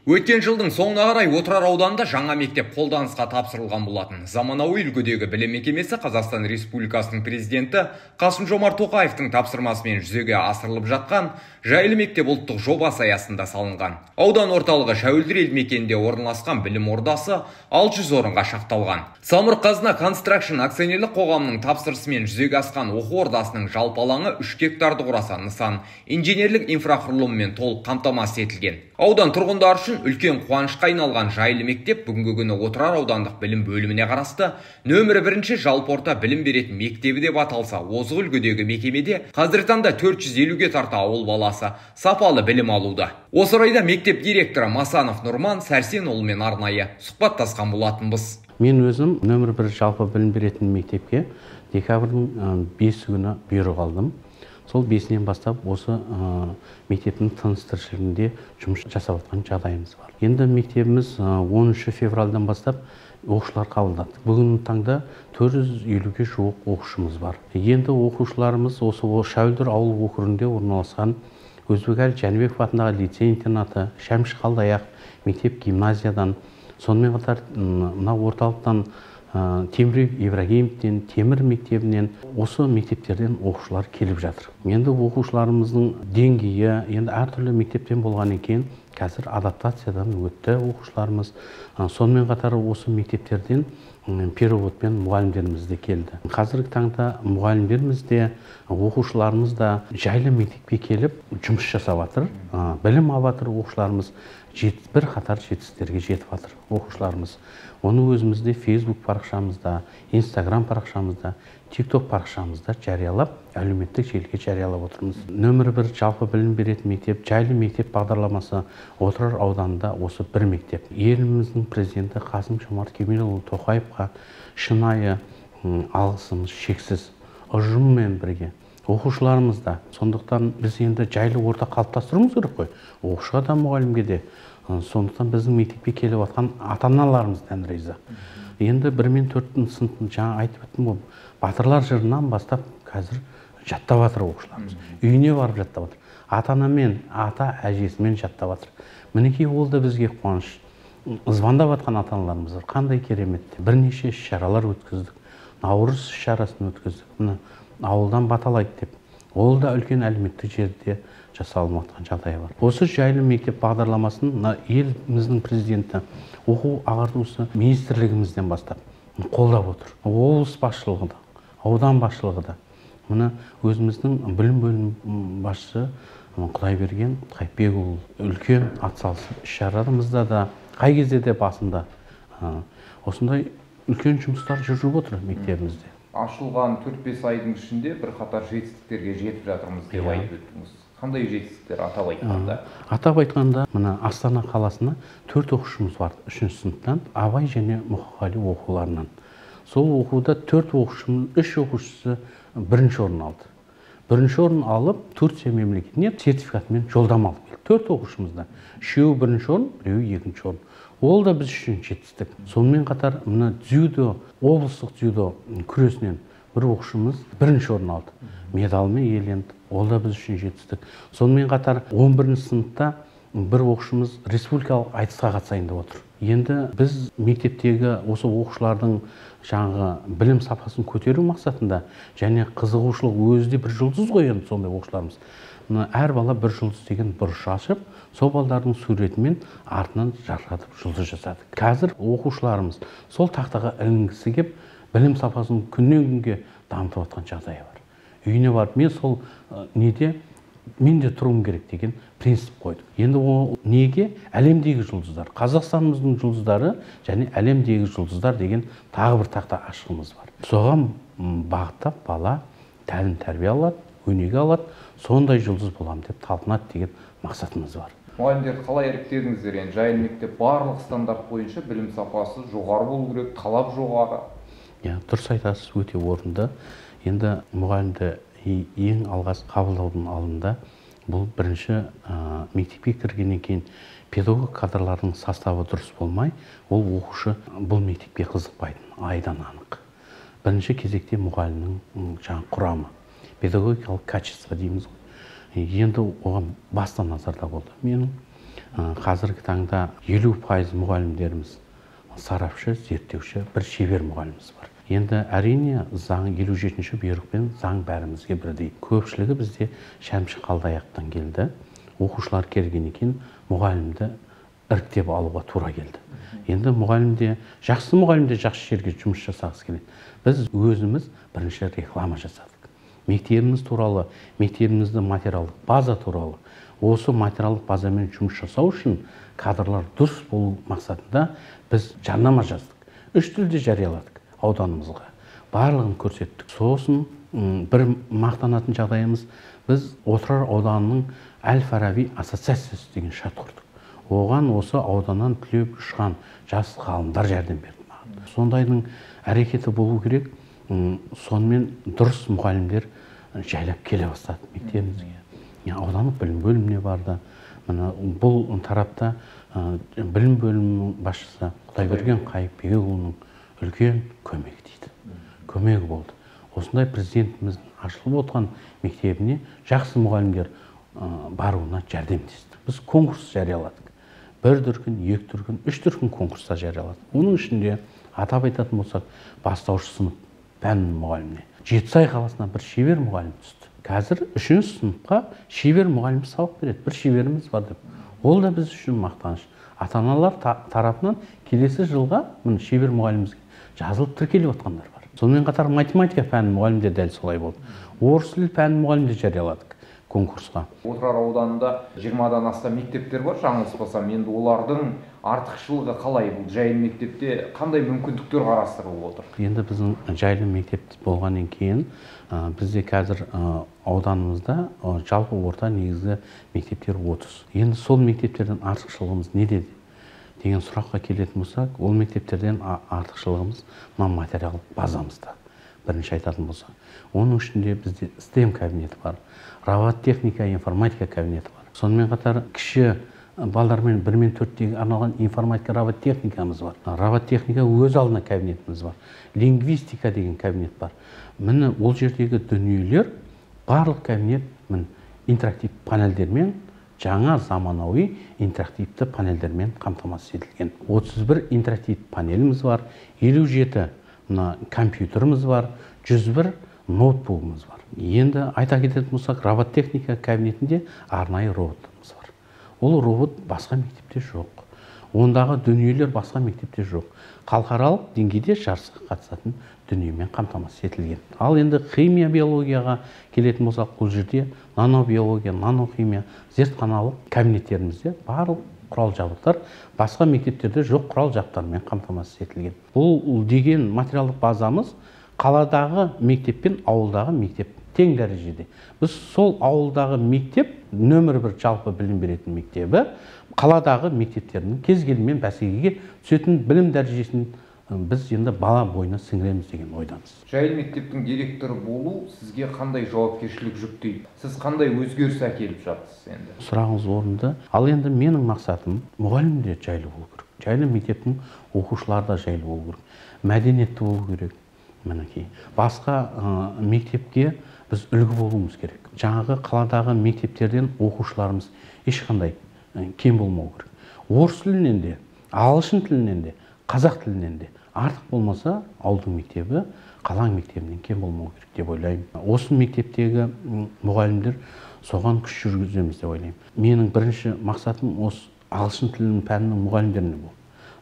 Өткен жылдың соңына қарай Отырар ауданында жаңа мектеп қолданысқа тапсырылған болатын. Заманауи үлгідегі білім мекемесі Қазақстан Республикасының президенті Қасым-Жомарт Тоқаевтың тапсырмасымен жүзеге асырылып жатқан жайлы мектеп ұлттық жобасы аясында салынған. Аудан орталығы Шәуілдір елді мекенінде орналасқан білім ордасы 600 орынға шақталған. Самұрық Қазына Construction акционерлік қоғамының тапсырысымен жүзеге асқан оқу ордасының жалпы алаңы 3 гектарды құраса, нысан инженерлік инфрақұрылыммен толық қамтамасыз етілген. Аудан тұрғындары үшін үлкен қуанышқа айналған жайлы мектеп бүгінгі күні Отырар аудандық білім бөліміне қарасты нөмірі 1 жалпы орта білім беретін мектебі деп аталса, озық үлгідегі мекемеде қазіргі таңда 450-ге тарта ауыл баласы сапалы білім алуда. Осы орайда мектеп директоры Масанов Нұрман Сәрсенұлымен арнайы сұхбаттасқан болатынбыз. Мен өзім нөмір 1 жалпы білім беретін мектепке декабрьдің 5 күні бұйрық алдым. Сол 5-нен бастап осы мектептің тыныс-тіршілігінде жұмыс жасап жатқан жағдайымыз бар. Енді мектебіміз 10 февральдан бастап оқушылар қабылдады. Бүгінгі таңда 450-ге жуық оқушымыз бар. Енді оқушыларымыз осы Шәуілдір ауыл округінде орналасқан Өзбекәлі Жәнібеков атындағы лицей-интернаты, Шәмші Қалдаяқ мектеп гимназиядан, сонымен қатар мына орталықтан Темірбек Ибрагимовтен, Темір мектебінен осы мектептерден оқушылар келіп жатыр. Енді оқушыларымыздың деңгейі енді әртүрлі мектептен болған екен, қазір адаптациядан өтті оқушыларымыз. Сонымен қатар осы мектептерден переводпен мұғалімдеріміз де келді. Қазіргі таңда мұғалімдеріміз де, оқушыларымыз да жайлы мектепке келіп жұмыс жасап жатыр. Білім алып жатыр оқушыларымыз, бір қатар жетістіктерге жетіп жатыр оқушыларымыз. Оны өзімізде Facebook парақшамызда, Instagram парақшамызда, TikTok парақшамызда жариялап, әлеуметтік желіге жариялап отырмыз. Нөмір 1 жалпы білім беретін мектеп, жайлы мектеп бағдарламасы Отырар ауданында осы бір мектеп. Еліміздің президенті Қасым-Жомарт Кемелұлы Тоқаевқа шынайы алғысымыз шексіз. Ұжыммен бірге оқушыларымыз да. Сондықтан біз енді жайлы орта қалыптастыруымыз керек қой. Оқушыға да, мұғалімге де. Сондықтан біздің мектепке келіп жатқан ата-аналарымыз дән риза. Енді 1 мен 4 сыныптың жаңа айтып өттім ғой, батырлар жырынан бастап қазір жаттап жатыр оқушыларымыз. Үйіне барып жаттап жатыр. Ата-анамен, ата-әжесімен жаттап жатыр. Мінекей ол да бізге қуаныш. Звондап жатқан ата-аналарымыз бар. Қандай керемет. Бірнеше іс-шаралар өткіздік. Наурыз іс-шарасын өткіздік. Міне ауылдан баталайды деп. Ол да үлкен әлеуметтік жерде жасалып жатқан жағдай бар. Осы жайлы мектеп бағдарламасын еліміздің президенті оқу ағартушы министрлігімізден бастап қолдап отыр. Облыс басшылығы да, аудан басшылығы да. Мына өзіміздің білім бөлімі басшысы Құдайберген Қайпекұлы үлкен атсалысып іс-шарамызда да, қай кезде де басында осындай үлкен жұмыстар жүріп отыр мектебімізде. Ашылған 4-5 айдың ішінде бір қатар жетістіктерге жетіп жатырмыз деп айтып өттіңіз. Қандай жетістіктер атап айтқанда? Атап айтқанда, мына Астана қаласына 4 оқушымыз бар, 3 сыныптан, Абай және Мұқағали оқуларынан. Сол оқуда 4 оқушымыз, 3 оқушысы 1-ші орын алды. 1-ші орын алып, Турция мемлекетіне сертификатымен жолдама алып келді. 4 оқушымызда. 3-еуі 1-ші орын, 3-еуі 2-ші орын. Ол да біз үшін жетістік. Сонымен қатар мына дзюдо, облыстық дзюдо күресінен бір оқушымыз 1-ші орын алды. Медалмен иеленді. Ол да біз үшін жетістік. Сонымен қатар 11-ші сыныпта бір оқушымыз республикалық айтысқа қатысайын деп отыр. Енді біз мектептегі осы оқушылардың жаңағы білім сапасын көтеру мақсатында және қызығушылық өзі бір жұлдыз ғой енді сондай оқушыларымыз. Әр бала бір жұлдыз деген бұрыш ашып, сол балалардың суретімен артынан жарқыратып жұлдыз жасады. Қазір оқушыларымыз сол тақтаға ілінгісі кеп, білім сапасын күннен күнге дамытып жатқан жағдайы бар. Үйіне барып, мен сол неде мен де тұруым керек деген принцип қойдық. Енді ол неге? Әлемдегі жұлдыздар, Қазақстанымыздың жұлдыздары және әлемдегі жұлдыздар деген тағы бір тақта ашығымыз бар. Соған бағыттап бала тәлім тәрбие алады, өнеге алады, сондай жұлдыз болам деп талпынады деген мақсатымыз бар. Мұғалімдер қалай іріктедіңіздер? Енді жайлы мектеп барлық стандарт бойынша білім сапасы жоғары болу керек, талап жоғары. Дұрыс айтасыз, өте орынды. Енді мұғалімді ең алғаш қабылдаудың алдында бұл бірінші мектепке кіргеннен кейін педагог кадрлардың составы дұрыс болмай, ол оқушы бұл мектепке қызықпайтын, айдан анық. Бірінші кезекте мұғалімнің жаңа құрамы, педагогикалық качество дейміз ғой. Енді оған баста назарда болды. Менің қазіргі таңда 50% мұғалімдеріміз сарапшы, зерттеуші, бір шебер мұғаліміміз бар. Енді әрине заң 57-ші бұйрықпен заң бәрімізге бірдей. Көпшілігі бізде шәмші қалдаяқтан келді. Оқушылар келгеннен кейін мұғалімді іріктеп алуға тура келді. Енді жақсы мұғалімде жақсы жерге жұмыс жасағысы келеді. Біз өзіміз бірінші реклама жасадық. Мектебіміз туралы, мектебіміздің материалдық база туралы. Осы материалдық базамен жұмыс жасау үшін кадрлар дұрыс болу мақсатында біз жарнама жаздық. 3 тілде жарияладық ауданымызға. Барлығын көрсеттік. Сосын бір мақтанатын жағдайымыз, біз Отырар ауданының Әл-Фараби ассоциациясы деген шарт құрдық. Оған осы ауданнан түлеп ұшқан жас ғалымдар жәрдем берді. Сондайдың әрекеті болу керек. Сонымен дұрыс мұғалімдер жайлап келе бастады мектебімізге. Аудандық білім бөліміне барды. Бұл тарапта білім бөлімінің басшысы Құдайберген Қайыпбекұлының үлкен көмегі дейді. Көмегі болды. Осындай президентіміздің ашылып отқан мектебіне жақсы мұғалімдер баруына жәрдемдесті. Біз конкурс жарияладық. 1 дүркін, 2 дүркін, 3 дүркін конкурста жарияладық. Оның ішінде атап айтатын болсақ, бастауыш сынып пән мұғаліміне Жетісай қаласына бір шебер мұғалім түсті. Қазір 3-ші сыныпқа шебер мұғалім сабақ береді. Бір шеберіміз бар деп. Ол да біз үшін мақтаныш. Ата-аналар тарапынан келесі жылға шебер мұғалімімізге жазылып тіркеліп отқандар бар. Сонымен қатар математика пән мұғалімде дәл солай болды. Орыс тілі пән мұғалімде жарияладық конкурсқа. Отырар ауданында 20-дан астам мектептер бар, жаңылыспасам. Енді олардың артықшылығы қалай? Бұл жайлы мектепте қандай мүмкіндіктер қарастырылып отыр? Енді біздің жайлы мектеп болғаннан кейін бізде қазір ауданымызда жалпы орта негізгі мектептер 30. Енді сол мектептерден артықшылығымыз не деді деген сұраққа келетін болсақ, ол мектептерден артықшылығымыз материалдық базамызда. Бірінші айтатын болсақ, оның ішінде бізде STEM кабинеті бар, робототехника, информатика кабинеті бар. Сонымен қатар кіші балдармен 1-4-тегі арналған информатика, робототехникамыз бар. Робототехника өз алдына кабинетіміз бар. Лингвистика деген кабинет бар. Міне ол жердегі дүниелер барлық кабинет интерактив панельдермен, жаңа заманауи интерактивті панельдермен қамтамасыз етілген. 31 интерактив панеліміз бар, 57 компьютеріміз бар, 101 ноутбугымыз бар. Енді айта кететін болсақ, робототехника кабинетінде арнайы роботымыз бар. Ол робот басқа мектепте жоқ. Ондағы дүниелер басқа мектепте жоқ. Халықаралық деңгейде жарысқа қатысатын дүниемен қамтамасыз етілген. Ал енді химия биологияға келетін болсақ, бұл жерде нанобиология, нанохимия зертханалық кабинеттерімізде барлық құрал жабдықтар басқа мектептерде жоқ құрал жабдықтармен қамтамасыз етілген. Бұл деген материалдық базамыз қаладағы мектеп пен ауылдағы мектеп тең дәрежеде. Біз сол ауылдағы мектеп нөмір 1 жалпы білім беретін мектебі қаладағы мектептерінің кез келген бәсекеге түсетін білім дәрежесін біз енді бала бойына сіңіреміз деген ойдамыз. Жайлы мектептің директоры болу сізге қандай жауапкершілік жүктейді? Сіз қандай өзгеріс әкеліп жатсыз енді? Сұрағыңыз орынды. Ал енді менің мақсатым мұғалім де жайлы болу керек. Жайлы мектептің оқушылары да жайлы болу керек. Мәдениетті болу керек. Мінекей. Басқа мектепке біз үлгі болуымыз керек. Жаңағы қаладағы мектептерден оқушыларымыз ешқандай кем болмау керек. Орыс тілінен де, ағылшын тілінен де, қазақ тілінен де артық болмаса, ауылдың мектебі қаланың мектебінен кем болмау керек деп ойлаймын. Осы мектептегі мұғалімдер соған күш жүргіземіз деп ойлаймын. Менің бірінші мақсатым осы ағылшын тілінің пәнінің мұғалімдеріне болды.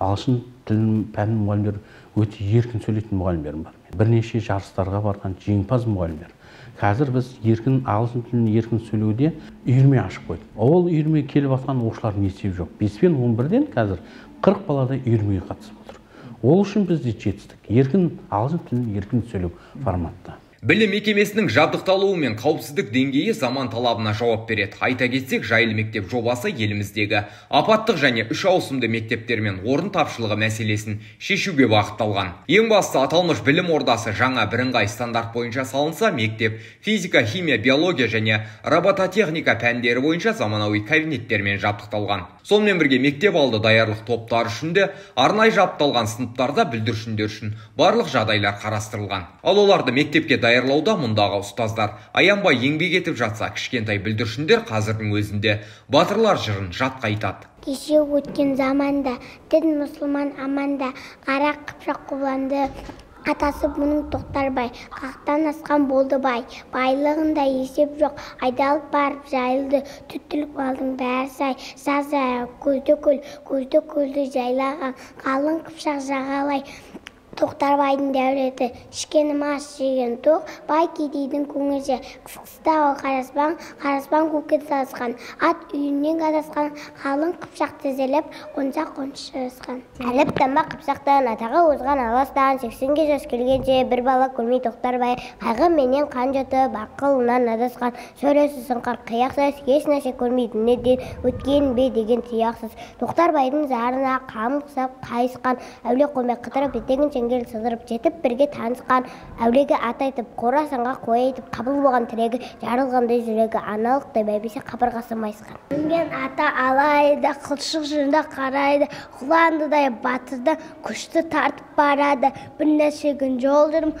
Ағылшын тілінің пәнінің мұғалімдері өте еркін сөйлейтін мұғалімдерім бар. Бірнеше жарыстарға барған жеңімпаз мұғалімдер. Қазір біз ағылшын тілін еркін сөйлеуде үйірме ашып қойдық. Ол үйірмеге келіп жатқан оқушылардың есебі жоқ. 5 пен 11-ден қазір 40 баладай үйірмеге қатысып отыр. Ол үшін бізде жетістік. Ағылшын тілін еркін сөйлеу форматта. Білім мекемесінің жабдықталуы мен қауіпсіздік деңгейі заман талабына жауап береді. Айта кетсек, жайлы мектеп жобасы еліміздегі апаттық және 3 ауысымды мектептер мен орын тапшылығы мәселесін шешуге бағытталған. Ең басты аталмыш білім ордасы жаңа бірыңғай стандарт бойынша салынса, мектеп физика, химия, биология және робототехника пәндері бойынша заманауи кабинеттермен жабдықталған. Сонымен бірге мектеп алды даярлық топтары үшін де арнайы жабдықталған сыныптарда бүлдіршіндер үшін барлық жағдайлар қарастырылған. Ал оларды мектепке даярлауда мұндағы ұстаздар аянбай еңбек етіп жатса, кішкентай бүлдіршіндер қазірдің өзінде батырлар жырын жатқа айтады. Кеше өткен заманда дін мұсылман аманда, қара қыпшақ құланды. Атасы бұның Тоқтарбай, қақтан асқан болды бай. Байлығында есеп жоқ, айдалып барып жайылды. Түттілік малдың бәрі сай, сазая, көзді көлді жайлаған. Қалың қыпшақ жағалай. Тоқтарбайдың дәулеті, ішкені мас жеген тоқ, бай кедейдің көңілі. Қыстағы қараспан көкке сазған, ат үйінен адасқан, қалың қыпшақ тізіліп, қонса жарысқан. Әліп тама қыпшақтан атаға озған аластан, 80-ге жас келгенше бір бала көрмей Тоқтарбай, қайғы менен қан жұтып, ақылынан адасқан, сөресі сыңқар қияқсыз, еш нәрсе көрмейтініне де өткен бе деген сияқсыз. Тоқтарбайдың зарына қамын құсап қайысқан, әуле қоймай қытырып етегін жеңгел сыдырып жетіп бірге танысқан, әулеге ат айтып, қорасанға қой айтып, қабыл болған тірегі, жарылғандай жүрегі, аналықтай бәйбіше қабырғасы майысқан. Мен ата алайды, қылшық жырында қарайды, құландыдай батырды күшті тартып барады. Бір нәрсе күн жолдырым,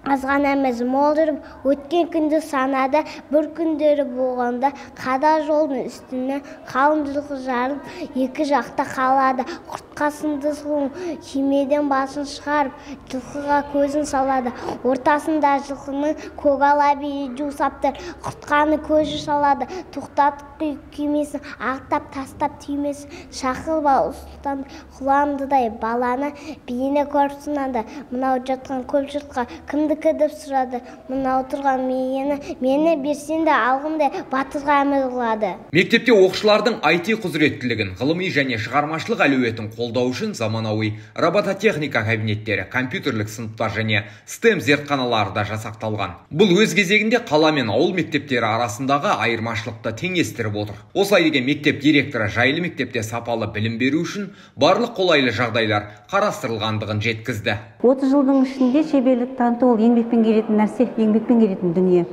азған әміз молдырып, өткен күнді санады, бір күндері болғанда, қада жолдың үстіне қалың жылқы жарып, екі жақта қалады. Құртқасынды сұлың химеден басын шығарып, жылқыға көзін салады. Ортасында жылқының көгала бейі жусаптыр, құртқаны көзі салады. Тоқтатып күймесін, ақтап тастап түймесін, шақылба ұстан құландыдай баланы бейіне көріп сынады. Мынау жатқан көп жұртқа кімдікі деп сұрады. Мынау тұрған мені берсен де алғымдай батырға әмір қылады. Мектепте оқушылардың IT құзыреттілігін, ғылыми және шығармашылық әлеуетін қолдау үшін заманауи робототехника кабинеттері, компьютерлік сыныптар және STEM зертханалары да жасақталған. Бұл өз кезегінде қала мен ауыл мектептері арасындағы айырмашылықты теңестіріп отыр. Осылай деген мектеп директоры жайлы мектепте сапалы білім беру үшін барлық қолайлы жағдайлар қарастырылғандығын жеткізді. 30 жылдың ішінде шеберлік таныту ол еңбекпен келетін нәрсе, еңбекпен келетін дүние.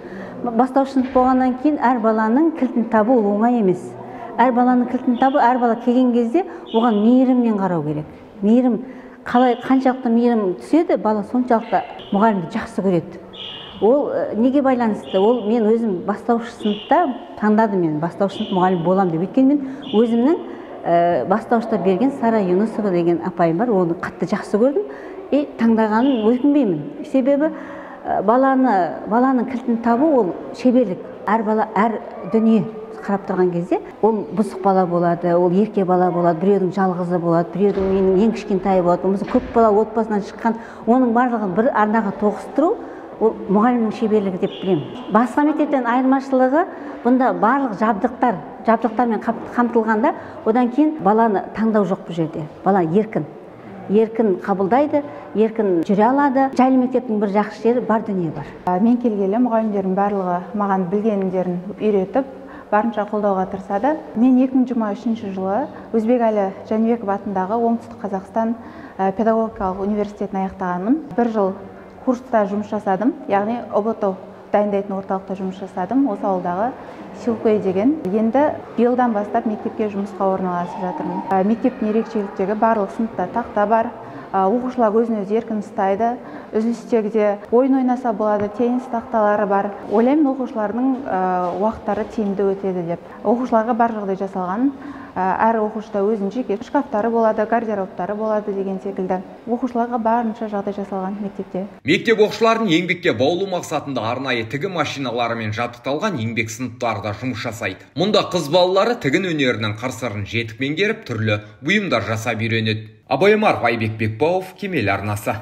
Бастауыш сынып болғаннан кейін әр баланың кілтін табу ол оңай емес. Әр баланың кілтін табу, әр бала келген кезде оған мейіріммен қарау керек. Мейірім қаншалықты мейірім түседі, бала соншалықты мұғалімді жақсы көреді. Ол неге байланысты? Ол мен өзім бастауыш сыныпта таңдадым, мен бастауыш сынып мұғалім болам деп. Өйткені мен өзімнің бастауышта берген Сара Юнусова деген апайым бар, оны қатты жақсы көрдім. Таңдағанын өкінбеймін. Себебі баланың кілтін табу ол шеберлік. Әр бала әр дүние қарап тұрған кезде ол бұзық бала болады, ол ерке бала болады, біреудің жалғызы болады, біреудің ең кішкентайы болады, болмаса көп бала отбасынан шыққан, оның барлығын бір арнаға тоғыстыру ол мұғалімнің шеберлігі деп білемін. Басқа мектептен айырмашылығы бұнда барлық жабдықтармен қамтылғанда, одан кейін баланы таңдау жоқ бұл жерде. Бала еркін қабылдайды, еркін жүре алады. Жайлы мектептің бір жақсы жері бар дүние бар. Мен келгелі мұғалімдердің барлығы маған білгендерін үйретіп, барынша қолдауға тырысады. Мен 2023 жылы Өзбекәлі Жәнібеков атындағы Оңтүстік Қазақстан педагогикалық университетін аяқтағанмын. Бір жыл курста жұмыс жасадым, яғни ОБТ дайындайтын орталықта жұмыс жасадым, осы ауылдағы Силкөй деген. Енді биылдан бастап мектепке жұмысқа орналасып жатырмын. Мектептің ерекшеліктегі барлық сыныпта тақта бар, оқушылар өзін өзі еркін ұстайды, үзілістегіде ойын ойнаса болады, теннис тақталары бар. Ойлаймын, оқушылардың уақыттары тиімді өтеді деп. Оқушыларға бар жағдай жасалған. Әр оқушыда өзінің жеке шкафтары болады, гардероптары болады деген секілді. Оқушыларға барынша жағдай жасалған мектепте. Мектеп оқушыларын еңбекке баулу мақсатында арнайы тігін машиналарымен жабдықталған еңбек сыныптарда жұмыс жасайды. Мұнда қыз балалары тігін өнерінің қыр-сырын жетік меңгеріп, түрлі бұйымдар жасап үйренеді. Абай Омаров, Айбек Бекбауов, Кемел арнасы.